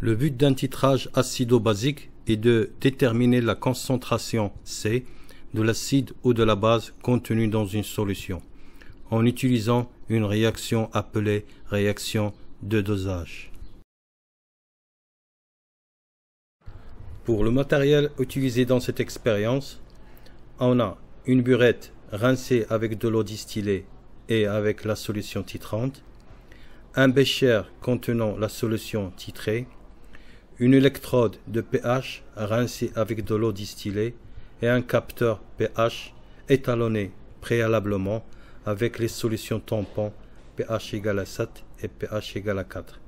Le but d'un titrage acido-basique est de déterminer la concentration C de l'acide ou de la base contenue dans une solution, en utilisant une réaction appelée réaction de dosage. Pour le matériel utilisé dans cette expérience, on a une burette rincée avec de l'eau distillée et avec la solution titrante, un bécher contenant la solution titrée, une électrode de pH rincée avec de l'eau distillée et un capteur pH étalonné préalablement avec les solutions tampons pH égale à 7 et pH égale à 4,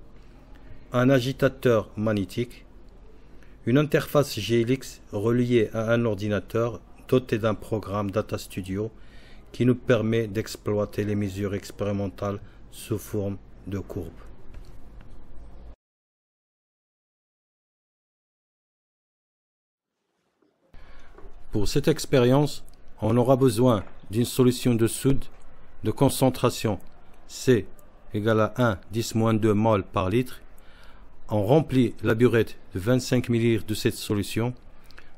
un agitateur magnétique, une interface GLX reliée à un ordinateur doté d'un programme Data Studio qui nous permet d'exploiter les mesures expérimentales sous forme de courbes. Pour cette expérience, on aura besoin d'une solution de soude de concentration C égale à 1 10-2 mol par litre. On remplit la burette de 25 ml de cette solution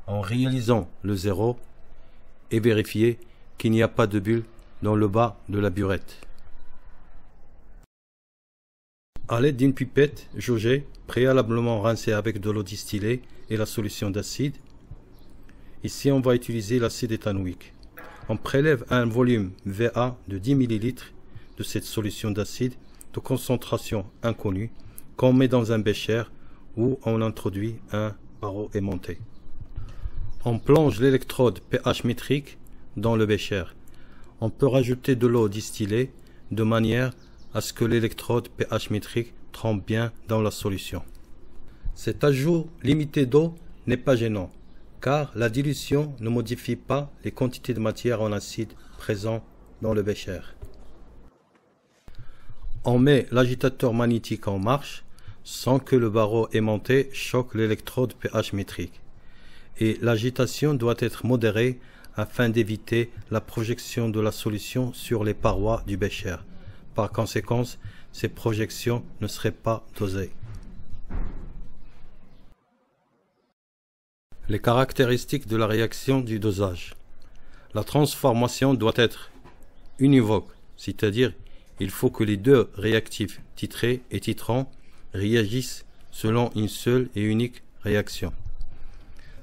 en réalisant le zéro et vérifier qu'il n'y a pas de bulle dans le bas de la burette. À l'aide d'une pipette jaugée, préalablement rincée avec de l'eau distillée et la solution d'acide, ici on va utiliser l'acide éthanoïque. On prélève un volume VA de 10 ml de cette solution d'acide de concentration inconnue qu'on met dans un bécher où on introduit un barreau aimanté. On plonge l'électrode pH métrique dans le bécher. On peut rajouter de l'eau distillée de manière à ce que l'électrode pH métrique trempe bien dans la solution. Cet ajout limité d'eau n'est pas gênant, car la dilution ne modifie pas les quantités de matière en acide présentes dans le bécher. On met l'agitateur magnétique en marche sans que le barreau aimanté choque l'électrode pH métrique. Et l'agitation doit être modérée afin d'éviter la projection de la solution sur les parois du bécher. Par conséquent, ces projections ne seraient pas dosées. Les caractéristiques de la réaction du dosage. La transformation doit être univoque, c'est-à-dire il faut que les deux réactifs titrés et titrants réagissent selon une seule et unique réaction.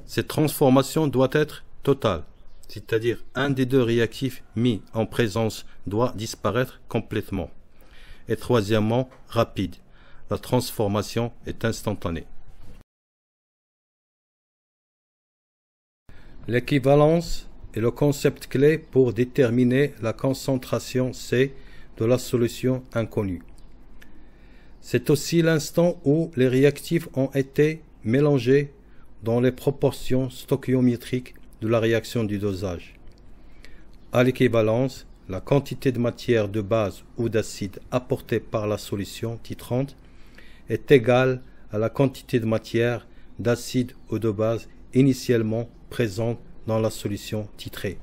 Cette transformation doit être totale, c'est-à-dire un des deux réactifs mis en présence doit disparaître complètement. Et troisièmement, rapide. La transformation est instantanée. L'équivalence est le concept clé pour déterminer la concentration C de la solution inconnue. C'est aussi l'instant où les réactifs ont été mélangés dans les proportions stoichiométriques de la réaction du dosage. À l'équivalence, la quantité de matière de base ou d'acide apportée par la solution titrante est égale à la quantité de matière d'acide ou de base initialement présente dans la solution titrée.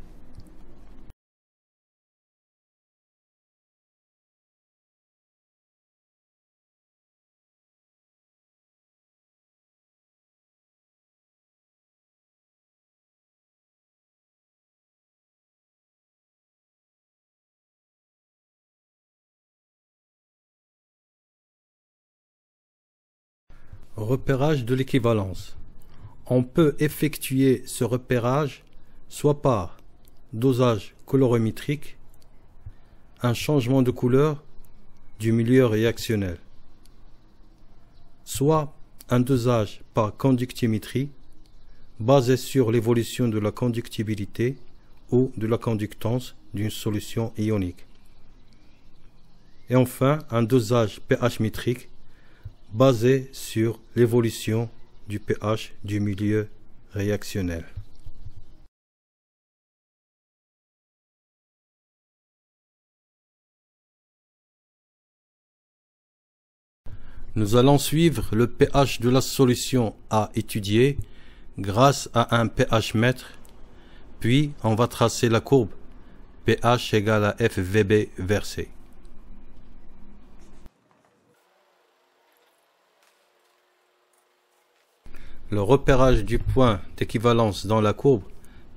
Repérage de l'équivalence. On peut effectuer ce repérage soit par dosage colorimétrique, un changement de couleur du milieu réactionnel, soit un dosage par conductimétrie basé sur l'évolution de la conductibilité ou de la conductance d'une solution ionique, et enfin un dosage pH métrique basé sur l'évolution du pH du milieu réactionnel. Nous allons suivre le pH de la solution à étudier grâce à un pH mètre, puis on va tracer la courbe pH égale à FVB versé. Le repérage du point d'équivalence dans la courbe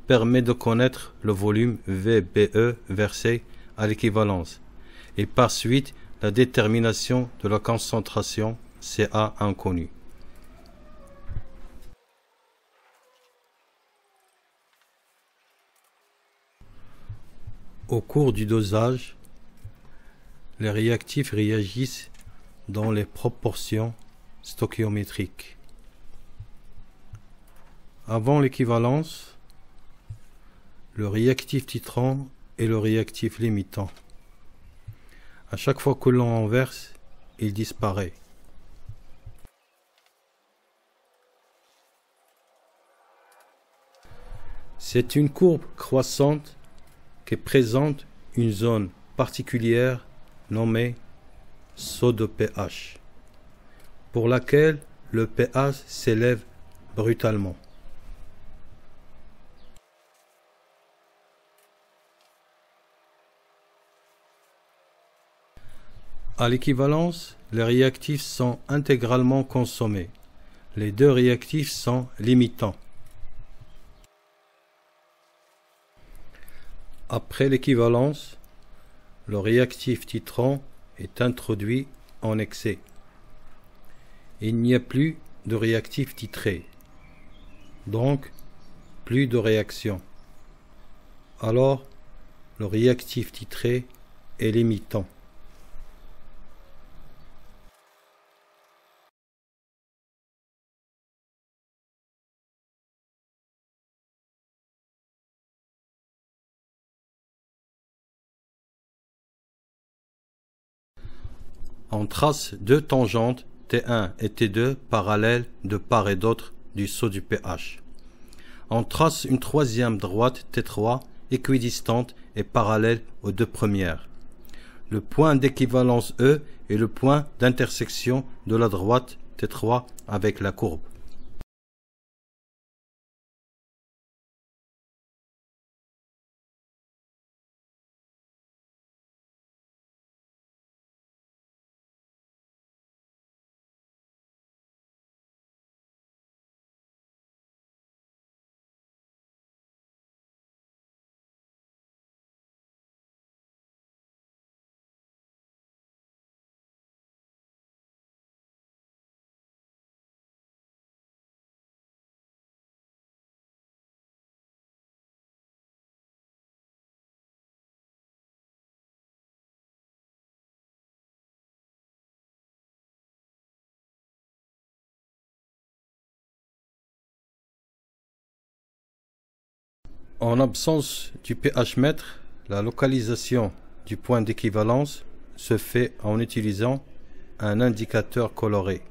permet de connaître le volume VBE versé à l'équivalence et par suite la détermination de la concentration Ca inconnue. Au cours du dosage, les réactifs réagissent dans les proportions stoichiométriques. Avant l'équivalence, le réactif titrant et le réactif limitant. À chaque fois que l'on en verse, il disparaît. C'est une courbe croissante qui présente une zone particulière nommée saut de pH, pour laquelle le pH s'élève brutalement. À l'équivalence, les réactifs sont intégralement consommés. Les deux réactifs sont limitants. Après l'équivalence, le réactif titrant est introduit en excès. Il n'y a plus de réactif titré, donc plus de réaction. Alors, le réactif titré est limitant. On trace deux tangentes T1 et T2 parallèles de part et d'autre du saut du pH. On trace une troisième droite T3 équidistante et parallèle aux deux premières. Le point d'équivalence E est le point d'intersection de la droite T3 avec la courbe. En absence du pH-mètre, la localisation du point d'équivalence se fait en utilisant un indicateur coloré.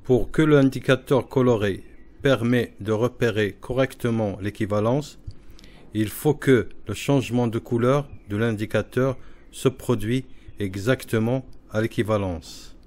Pour que l'indicateur coloré permet de repérer correctement l'équivalence, il faut que le changement de couleur de l'indicateur se produise exactement à l'équivalence.